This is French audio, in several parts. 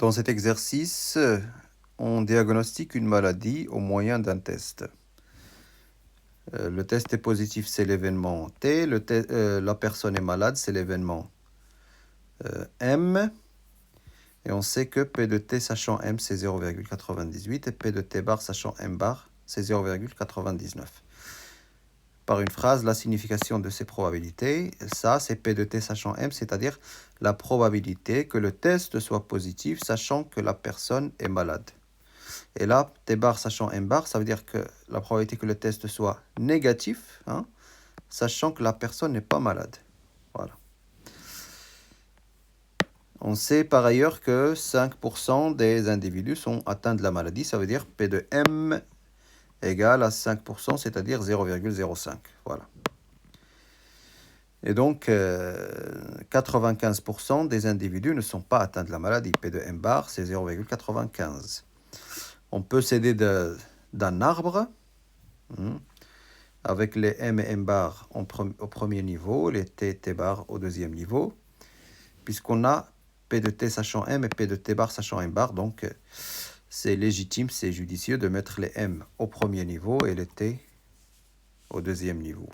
Dans cet exercice, on diagnostique une maladie au moyen d'un test. Le test est positif, c'est l'événement T. La personne est malade, c'est l'événement M. Et on sait que P de T sachant M, c'est 0,98 et P de T bar sachant M bar, c'est 0,99. Par une phrase, la signification de ces probabilités, ça c'est P de T sachant M, c'est-à-dire la probabilité que le test soit positif sachant que la personne est malade. Et là, T bar sachant M bar, ça veut dire que la probabilité que le test soit négatif, sachant que la personne n'est pas malade. Voilà. On sait par ailleurs que 5% des individus sont atteints de la maladie, ça veut dire P de M égale à 5%, c'est-à-dire 0,05. Voilà. Et donc, 95% des individus ne sont pas atteints de la maladie. P de M bar, c'est 0,95. On peut s'aider d'un arbre, avec les M et M bar au premier niveau, les T et T bar au deuxième niveau, puisqu'on a P de T sachant M et P de T bar sachant M bar, donc c'est légitime, c'est judicieux de mettre les M au premier niveau et les T au deuxième niveau.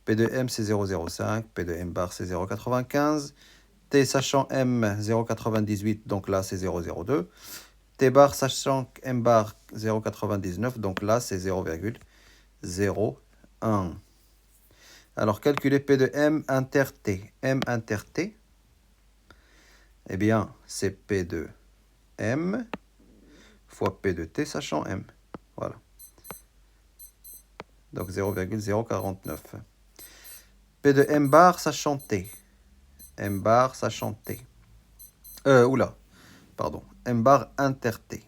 P de M c'est 0,05, P de M bar c'est 0,95, T sachant M 0,98, donc là c'est 0,02, T bar sachant M bar 0,99, donc là c'est 0,01. Alors calculer P de M inter T. M inter T, eh bien c'est P de M fois P de T sachant M. Voilà. Donc 0,049. P de M bar sachant T. M bar sachant T. M bar inter T.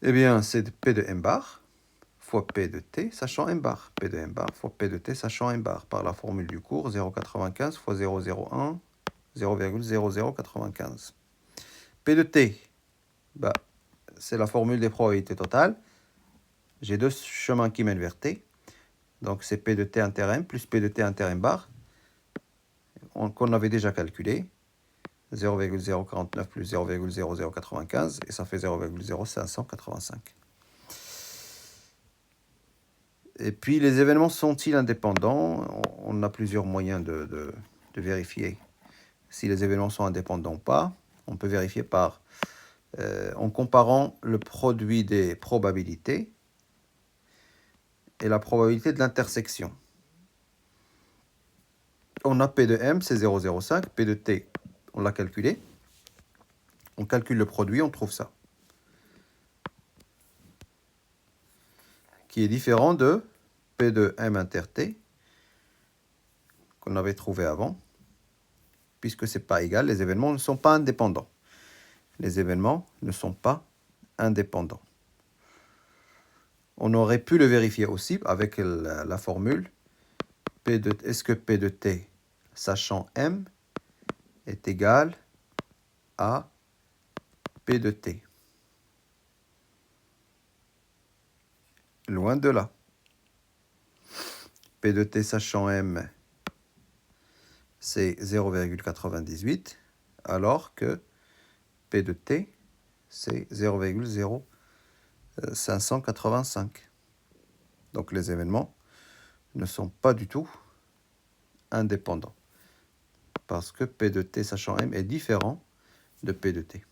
Eh bien, c'est P de M bar fois P de T sachant M bar. P de M bar fois P de T sachant M bar. Par la formule du cours, 0,95 fois 0,01, 0,0095. P de T, c'est la formule des probabilités totales. J'ai deux chemins qui mènent vers T. Donc c'est P de T inter M plus P de T inter M bar, qu'on avait déjà calculé. 0,049 plus 0,0095, et ça fait 0,0585. Et puis les événements sont-ils indépendants? On a plusieurs moyens de vérifier si les événements sont indépendants ou pas. On peut vérifier en comparant le produit des probabilités et la probabilité de l'intersection. On a P de M, c'est 0,05, P de T, on l'a calculé. On calcule le produit, on trouve ça. Qui est différent de P de M inter T, qu'on avait trouvé avant, puisque ce n'est pas égal, les événements ne sont pas indépendants. Les événements ne sont pas indépendants. On aurait pu le vérifier aussi avec la formule est-ce que P de T sachant M est égal à P de T. Loin de là. P de T sachant M, c'est 0,98, alors que P de T, c'est 0,0585. Donc les événements ne sont pas du tout indépendants, parce que P de T sachant M est différent de P de T.